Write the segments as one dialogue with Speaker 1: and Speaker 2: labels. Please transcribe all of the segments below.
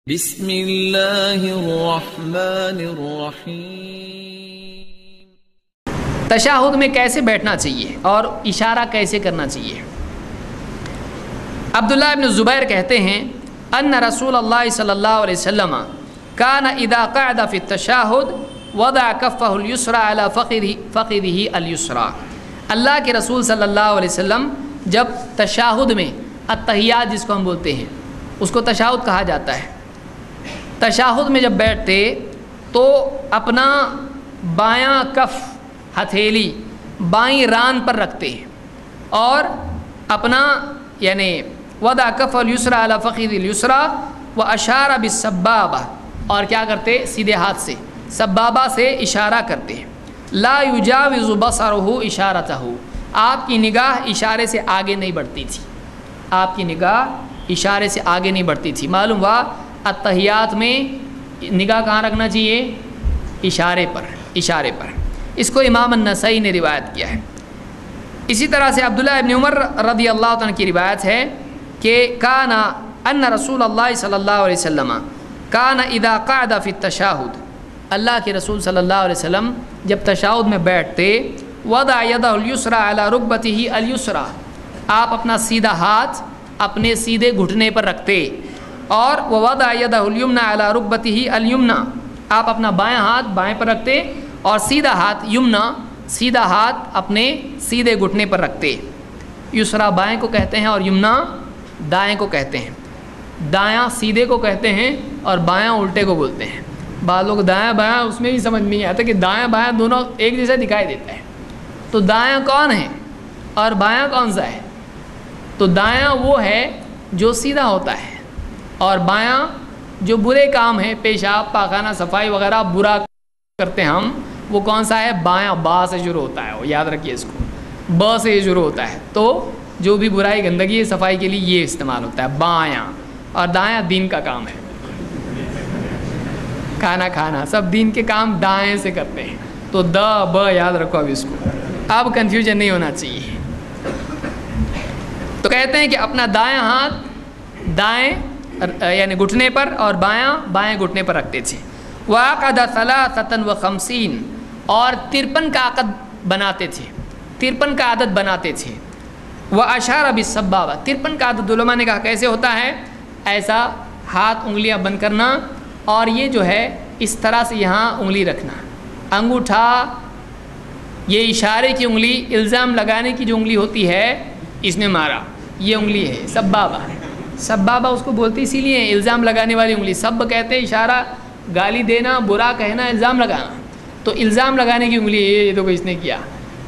Speaker 1: بسم اللہ الرحمن الرحیم۔
Speaker 2: تشہد میں کیسے بیٹھنا چاہیے اور اشارہ کیسے کرنا چاہیے؟ عبداللہ ابن زبیر کہتے ہیں ان رسول اللہ صلی اللہ علیہ وسلم کان اذا قعد فی التشہد وضع کفہ الیسری علی فخذہ الیسری۔ اللہ کے رسول صلی اللہ علیہ وسلم جب تشہد میں، التحیات جس کو ہم بولتے ہیں، اس کو تشہد کہا جاتا ہے، تشہد میں جب بیٹھتے تو اپنا بایاں کف ہتھیلی بائیں ران پر رکھتے ہیں اور اپنا یعنی وضع کف الیسری علی فخذ الیسری واشار بالسبابہ، اور کیا کرتے؟ سیدھے ہاتھ سے سبابہ سے اشارہ کرتے ہیں۔ لا یجاوز بصرہ اشارتہ، آپ کی نگاہ اشارے سے آگے نہیں بڑھتی تھی، آپ کی نگاہ اشارے سے آگے نہیں بڑھتی تھی۔ معلوم ہوا التحیات میں نگاہ کہاں رکھنا چاہیے؟ اشارے پر، اشارے پر۔ اس کو امام النسائی نے روایت کیا ہے۔ اسی طرح سے عبداللہ ابن عمر رضی اللہ عنہ کی روایت ہے کہ کان ان رسول اللہ صلی اللہ علیہ وسلم کان اذا قعد فی التشہد، اللہ کے رسول صلی اللہ علیہ وسلم جب تشہد میں بیٹھتے، وضع یدہ الیسری علی رکبتہ الیسری، آپ اپنا سیدھا ہاتھ اپنے سیدھے گھٹنے پر رکھتے، اور ووضع یدہ الیمنی علی رکبتہ الیمنی، آپ اپنا بایاں ہاتھ بائیں پر رکھتے اور سیدھا ہاتھ یمنا، سیدھا ہاتھ اپنے سیدھے گھٹنے پر رکھتے۔ یسرا بائیں کو کہتے ہیں اور یمنا دائیں کو کہتے ہیں۔ دایاں سیدھے کو کہتے ہیں اور بایاں الٹے کو بولتے ہیں۔ بعض لوگ دایاں بایاں اس میں بھی سمجھ نہیں آتا کہ دایاں بایاں دونوں ایک جیسا دکھائی دیتا ہے، تو دایاں کون ہے اور بایاں کون سا ہے؟ تو دایاں وہ ہے جو سیدھا ہوتا ہے، اور بایاں جو برے کام ہیں، پیشاب پاخانہ صفائی وغیرہ برا کرتے ہیں ہم، وہ کون سا ہے؟ بایاں، با سے شروع ہوتا ہے، وہ یاد رکھیے اس کو، ب سے یہ شروع ہوتا ہے۔ تو جو بھی برائی گندگی صفائی کے لیے یہ استعمال ہوتا ہے بایاں، اور دایاں دین کا کام ہے، کھانا سب دین کے کام دائیں سے کرتے ہیں۔ تو د ب یاد رکھو اب اس کو، اب کنفیوژن نہیں ہونا چاہیے۔ تو کہتے ہیں کہ اپنا دایاں ہاتھ دائیں یعنی گھٹنے پر اور بایاں بائیں گھٹنے پر رکھتے تھے۔ وعقد 53 اور 53 کا عقد بناتے تھے، 53 کا عدد بناتے تھے۔ واشار بالسبابہ، 53 کا عدد علماء نے کہا کیسے ہوتا ہے؟ ایسا ہاتھ انگلیاں بند کرنا، اور یہ جو ہے اس طرح سے یہاں انگلی رکھنا، انگوٹھا یہ اشارے کی انگلی، الزام لگانے کی جو انگلی ہوتی ہے اس نے مارا، یہ انگلی ہے سبابہ۔ سبابہ اس کو بولتے اسی لیے ہیں، الزام لگانے والی انگلی۔ سب کہتے ہیں اشارہ، گالی دینا، برا کہنا، الزام لگانا، تو الزام لگانے کی انگلی ہے، یہ تو اس نے کیا۔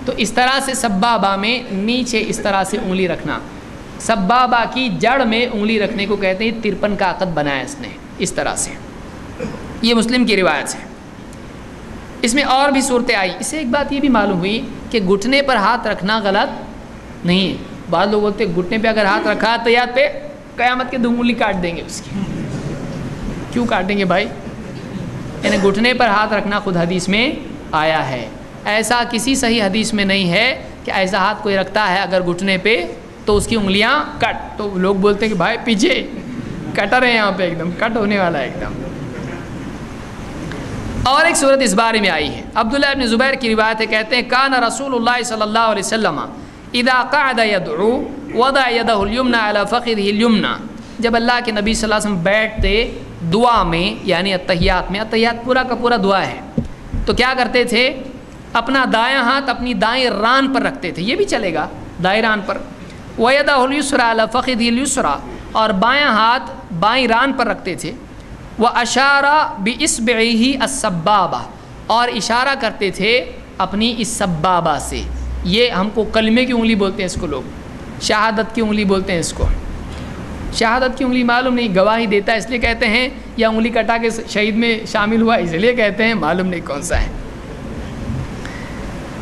Speaker 2: تو اس طرح سے سبابہ میں نیچے اس طرح سے انگلی رکھنا، سبابہ کی جڑ میں انگلی رکھنے کو کہتے ہیں۔ 53 کا عقد بنایا اس نے اس طرح سے، یہ مسلم کی روایت ہے۔ اس میں اور بھی صورتیں آئی۔ اس سے ایک بات یہ بھی معلوم ہوئی کہ گھٹنے پر ہاتھ رکھنا غلط نہیں ہے۔ بعض لوگ بولتے ہیں گھٹنے پہ اگر ہاتھ رکھا تو یاد پہ قیامت کے دو انگلی کاٹ دیں گے اس کی۔ کیوں کاٹیں گے بھائی؟ یعنی گھٹنے پر ہاتھ رکھنا خود حدیث میں آیا ہے، ایسا کسی صحیح حدیث میں نہیں ہے کہ ایسا ہاتھ کوئی رکھتا ہے اگر گھٹنے پہ تو اس کی انگلیاں کٹ۔ تو لوگ بولتے ہیں کہ بھائی پیچھے کٹر ہے، یہاں پہ ایک دم کٹ ہونے والا ہے ایک دم۔ اور ایک صورت اس بارے میں آئی ہے، عبداللہ ابن زبیر کی روایت ہے، کہتے ہیں کان رسول اللہ صلی اللہ علیہ وسلم اذا قعد يدعو وضع يده اليمنى على فخذه اليمنى، جب اللہ کے نبی صلی اللہ علیہ وسلم بیٹھتے دعا میں یعنی التحیات میں، التحیات پورا کا پورا دعا ہے، تو کیا کرتے تھے؟ اپنا دایاں ہاتھ اپنی دائیں ران پر رکھتے تھے، یہ بھی چلے گا دائیں ران پر۔ وَيَدَهُ الْيُسْرَى عَلَى فَخِذِهِ الْيُسْرَى، اور بایاں ہاتھ بائیں ران پر رکھتے تھے۔ وَأَشَارَ بِإِصْبِعِهِ السَّبَّابَةَ، اور اشارہ کرتے تھے اپنی اس سبابہ سے۔ یہ ہم کو کلمے کی انگلی بولتے ہیں اس کو، لوگ شہادت کی انگلی بولتے ہیں اس کو۔ شہادت کی انگلی معلوم نہیں، گواہی دیتا ہے اس لیے کہتے ہیں، یا انگلی کٹا کے شہید میں شامل ہوا اس لیے کہتے ہیں، معلوم نہیں کون سا ہے،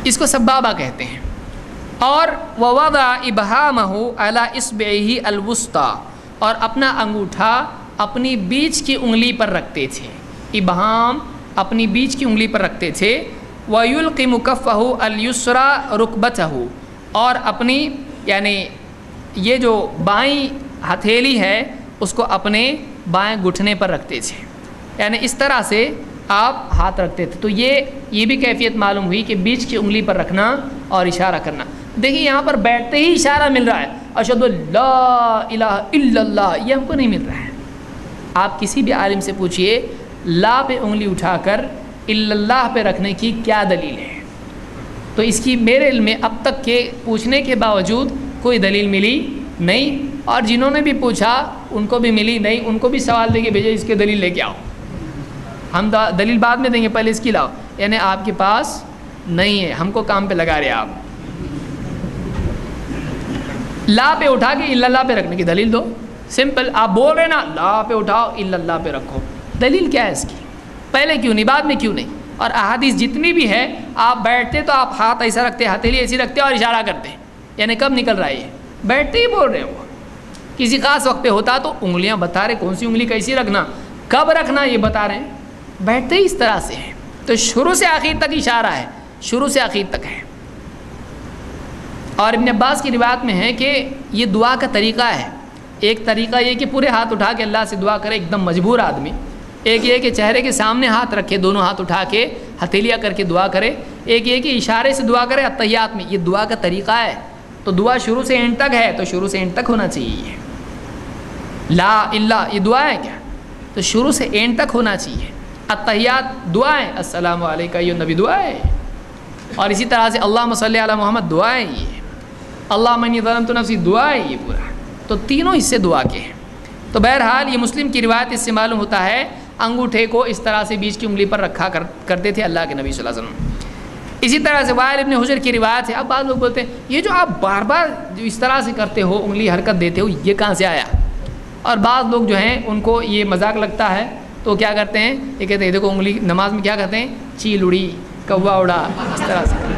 Speaker 2: اس کو سبابہ کہتے ہیں۔ اور وَوَضَعَ إِبْهَامَهُ عَلَى إِصْبِعِهِ الْوُسْطَى، اور اپنا انگوٹھا اپنی بیچ کی انگلی پر رکھتے تھے، ابہام اپنی بیچ کی انگلی پر رکھتے تھے۔ وَيُلْقِمُ كَفَّهُ الْيُسْرَى رُكْبَتَهُ، اور اپنی یعنی یہ جو بائیں ہتھیلی ہے اس کو اپنے بائیں گھٹنے پر رکھتے تھے، یعنی اس طرح سے آپ ہاتھ رکھتے تھے۔ تو یہ بھی کیفیت معلوم ہوئی کہ بیچ کی انگلی پر رکھنا اور اشارہ کرنا۔ دیکھیے یہاں پر بیٹھتے ہی اشارہ مل رہا ہے، اشہد ان لا الہ الا اللہ، یہ ہم کو نہیں مل رہا ہے۔ آپ کسی بھی عالم سے پوچھئے لا پہ انگلی اٹھا کر الا اللہ پہ رکھنے کی کیا دلیل ہے؟ تو اس کی میرے علم میں اب تک کے پوچھنے کے باوجود کوئی دلیل ملی نہیں، اور جنہوں نے بھی پوچھا ان کو بھی ملی نہیں، ان کو بھی سوال دے کے بھیجے اس کے دلیل لے کے آؤ، ہم دلیل بعد میں دیں گے، پہلے اس کی لاؤ، یعنی آپ کے پاس نہیں ہے، ہم کو کام پہ لگا رہے آپ۔ لا پہ اٹھا کے الا اللہ پہ رکھنے کی دلیل دو، سمپل، آپ بول رہے نا لا پہ اٹھاؤ الا اللہ پہ رکھو، دلیل کیا ہے اس کی؟ پہلے کیوں نہیں، بعد میں کیوں نہیں؟ اور احادیث جتنی بھی ہے، آپ بیٹھتے تو آپ ہاتھ ایسا رکھتے، ہتھیلی ایسی رکھتے اور اشارہ کرتے، یعنی کب نکل رہا ہے یہ؟ بیٹھتے ہی بول رہے ہیں وہ۔ کسی خاص وقت پہ ہوتا تو انگلیاں بتا رہے، کون سی انگلی کیسی رکھنا، کب رکھنا یہ بتا رہے ہیں، بیٹھتے ہی اس طرح سے ہے۔ تو شروع سے آخر تک اشارہ ہے، شروع سے آخر تک ہے۔ اور ابن عباس کی روایت میں ہے کہ یہ دعا کا طریقہ ہے، ایک طریقہ یہ کہ پورے ہاتھ اٹھا کے اللہ سے دعا کرے ایک دم مجبور آدمی، ایک یہ کہ چہرے کے سامنے ہاتھ رکھے، دونوں ہاتھ اٹھا کے ہتھیلیاں کر کے دعا کرے، ایک یہ کہ اشارے سے دعا کرے اتحیات میں، یہ دعا کا طریقہ ہے۔ تو دعا شروع سے اینڈ تک ہے، تو شروع سے اینڈ تک ہونا چاہیے۔ لا الہ یہ دعا ہے کیا؟ تو شروع سے اینڈ تک ہونا چاہیے۔ اتحیات دعا ہے، السلام علیکہ یہ نبی دعا ہے، اور اسی طرح سے اللہم صلی علی محمد دعا ہے، یہ اللہم انی ظلمت نفسی دعا ہے، یہ پورا۔ تو تینوں حصے دعا کے ہیں۔ تو بہرحال یہ مسلم کی روایت اس سے معلوم ہوتا ہے انگوٹھے کو اس طرح سے بیچ کی انگلی پر رکھا کرتے تھے اللہ کے نبی صلی اللہ علیہ وسلم۔ اسی طرح سے وائل ابن حجر کی روایت ہے۔ اب بعض لوگ بولتے ہیں یہ جو آپ بار بار جو اس طرح سے کرتے ہو، انگلی حرکت دیتے ہو، یہ کہاں سے آیا؟ اور بعض لوگ جو ہیں ان کو یہ مذاق لگتا ہے، تو کیا کرتے ہیں، یہ کہتے ہیں دیکھو انگلی نماز میں کیا کرتے ہیں، چیل اڑی، کوا اڑا، اس طرح سے۔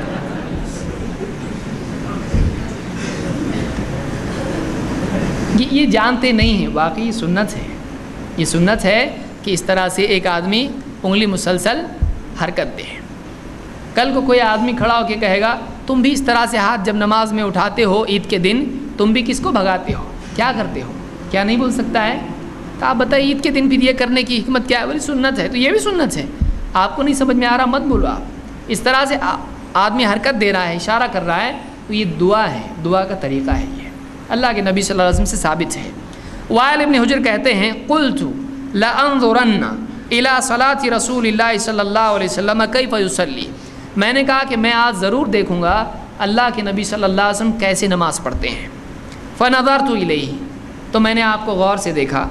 Speaker 2: یہ جانتے نہیں ہیں، واقعی سنت ہے، یہ سنت ہے کہ اس طرح سے ایک آدمی انگلی مسلسل حرکت دے۔ کل کو کوئی آدمی کھڑا ہو کے کہے گا تم بھی اس طرح سے ہاتھ جب نماز میں اٹھاتے ہو عید کے دن، تم بھی کس کو بھگاتے ہو، کیا کرتے ہو، کیا نہیں بول سکتا ہے؟ تو آپ بتائیے عید کے دن پھر یہ کرنے کی حکمت کیا ہے؟ بولی سنت ہے، تو یہ بھی سنت ہے، آپ کو نہیں سمجھ میں آ رہا مت بولو آپ۔ اس طرح سے آدمی حرکت دے رہا ہے، اشارہ کر رہا ہے، تو یہ دعا ہے، دعا کا طریقہ ہے، یہ اللہ کے نبی صلی اللہ علیہ وسلم سے ثابت ہے۔ وائل ابن حجر کہتے ہیں قلت لانظرن الی صلاۃ رسول اللہ صلی اللہ علیہ وسلم کیف یصلی، میں نے کہا کہ میں آج ضرور دیکھوں گا اللہ کے نبی صلی اللہ علیہ وسلم کیسے نماز پڑھتے ہیں۔ فنظرت الیہ، تو میں نے آپ کو غور سے دیکھا۔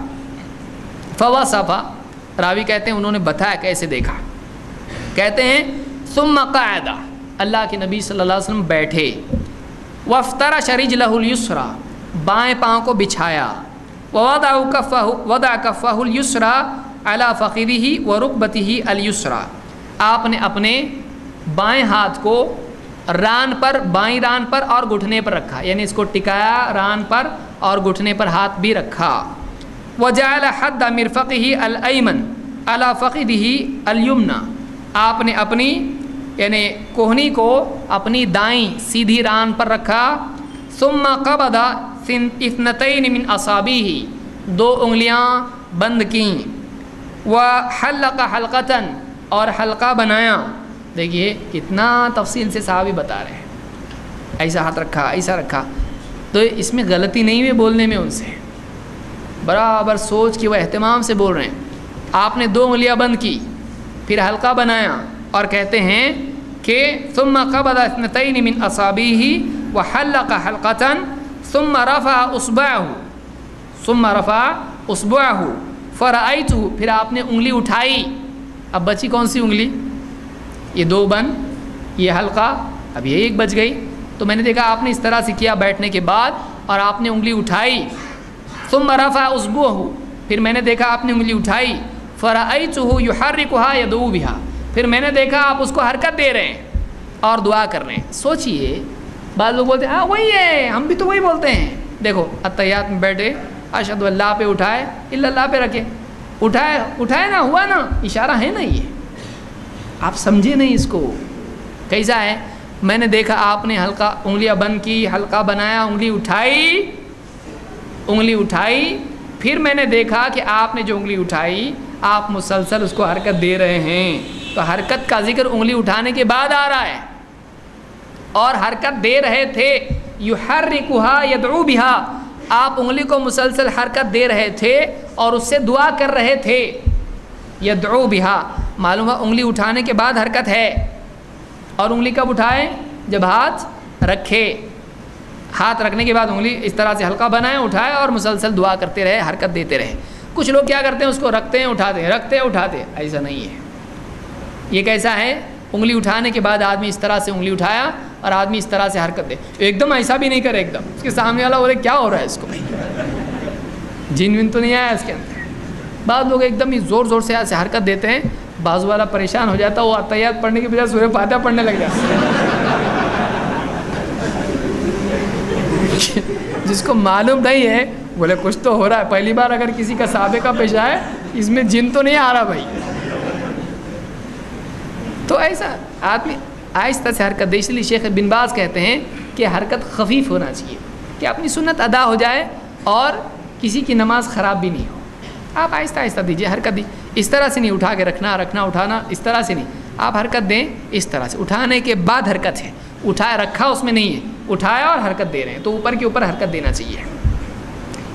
Speaker 2: فوصف، راوی کہتے ہیں انہوں نے بتایا کیسے دیکھا، کہتے ہیں ثم قعد، اللہ کے نبی صلی اللہ علیہ وسلم بیٹھے، وافترش رجلہ الیسریٰ، بائیں پاؤں کو بچھایا، وضع کفہ الیسریٰ علی فخذہ ورکبتہ الیسریٰ، آپ نے اپنے بائیں ہاتھ کو ران پر، بائیں ران پر اور گھٹنے پر رکھا، یعنی اس کو ٹکایا ران پر اور گھٹنے پر ہاتھ بھی رکھا۔ وجعل حد مرفقہ الایمن علی فخذہ الیمنی، آپ نے اپنی یعنی کوہنی کو اپنی دائیں سیدھی ران پر رکھا۔ ثم قبض اثنتین من اصابعہ، دو انگلیاں بند کیں۔ وحلق حلقۃ، اور حلقہ بنایا۔ دیکھیے کتنا تفصیل سے صحابی بتا رہے ہیں، ایسا ہاتھ رکھا، ایسا رکھا، تو اس میں غلطی نہیں ہوئی بولنے میں ان سے، برابر سوچ کے وہ اہتمام سے بول رہے ہیں۔ آپ نے دو انگلیاں بند کی، پھر حلقہ بنایا، اور کہتے ہیں کہ ثم قبض اثنتین من اصابعہ وحلق حلقۃ ثم رفع اصبعہ فرأیتہ، پھر آپ نے انگلی اٹھائی، اب بچی کون سی انگلی، یہ دو بند، یہ حلقہ، اب یہ ایک بچ گئی، تو میں نے دیکھا آپ نے اس طرح سے کیا بیٹھنے کے بعد، اور آپ نے انگلی اٹھائی۔ ثم رفع اصبعہ، پھر میں نے دیکھا آپ نے انگلی اٹھائی۔ فرأیتہ یحرکھا یدعو بہا، پھر میں نے دیکھا آپ اس کو حرکت دے رہے ہیں اور دعا کر رہے ہیں۔ سوچئے، بعض لوگ بولتے ہیں ہاں وہی ہے، ہم بھی تو وہی بولتے ہیں۔ دیکھو اتحیات میں بیٹھے اشہد اللہ پہ اٹھائے، الا اللہ پہ رکھے، اٹھائے نا، ہوا نا، اشارہ ہے نا، یہ آپ سمجھے نہیں اس کو کیسا ہے۔ میں نے دیکھا آپ نے حلقہ، انگلیاں بند کی، حلقہ بنایا، انگلی اٹھائی، پھر میں نے دیکھا کہ آپ نے جو انگلی اٹھائی آپ مسلسل اس کو حرکت دے رہے ہیں، تو حرکت کا ذکر انگلی اٹھانے کے بعد آ رہا ہے، اور حرکت دے رہے تھے، یحرکھا یدعو بہا، آپ انگلی کو مسلسل حرکت دے رہے تھے اور اس سے دعا کر رہے تھے، یدعو بہا معلوم ہے انگلی اٹھانے کے بعد حرکت ہے، اور انگلی کب اٹھائیں؟ جب ہاتھ رکھے، ہاتھ رکھنے کے بعد انگلی اس طرح سے ہلکا بنائیں، اٹھائے اور مسلسل دعا کرتے رہے، حرکت دیتے رہے۔ کچھ لوگ کیا کرتے ہیں، اس کو رکھتے ہیں اٹھاتے ہیں، رکھتے ہیں اٹھاتے ہیں، ایسا نہیں ہے۔ یہ کیسا ہے؟ انگلی اٹھانے کے بعد آدمی اس طرح سے انگلی اٹھایا اور آدمی اس طرح سے حرکت دے، ایک دم ایسا بھی نہیں کرے، ایک دم اس کے سامنے والا بولے کیا ہو رہا ہے اس کو، بھائی جن ون تو نہیں آیا اس کے اندر۔ بعض لوگ ایک دم ہی زور زور سے ایسے حرکت دیتے ہیں، بازو والا پریشان ہو جاتا ہے، وہ اتحیات پڑھنے کی بجائے سورہ فاتحہ پڑھنے لگ جاتا ہے۔ جس کو معلوم نہیں ہے بولے کچھ تو ہو رہا ہے، پہلی بار اگر کسی کا سابقہ پیش آئے اس میں جن تو نہیں آ رہا بھائی۔ تو ایسا آدمی آہستہ سے حرکت دے، اس لیے شیخ بن باز کہتے ہیں کہ حرکت خفیف ہونا چاہیے کہ اپنی سنت ادا ہو جائے اور کسی کی نماز خراب بھی نہیں ہو۔ آپ آہستہ آہستہ دیجیے، حرکت دی، اس طرح سے نہیں اٹھا کے رکھنا اٹھانا، اس طرح سے نہیں، آپ حرکت دیں اس طرح سے، اٹھانے کے بعد حرکت ہے، اٹھایا رکھا اس میں نہیں ہے، اٹھایا اور حرکت دے رہے ہیں، تو اوپر کے اوپر حرکت دینا چاہیے۔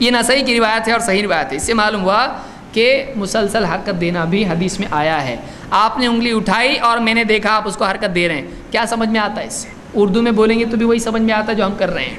Speaker 2: یہ نسائی کی روایت ہے اور صحیح روایت ہے، اس سے معلوم ہوا کہ مسلسل حرکت دینا بھی حدیث میں آیا ہے۔ آپ نے انگلی اٹھائی اور میں نے دیکھا آپ اس کو حرکت دے رہے ہیں، کیا سمجھ میں آتا ہے اس سے؟ اردو میں بولیں گے تو بھی وہی سمجھ میں آتا ہے جو ہم کر رہے ہیں۔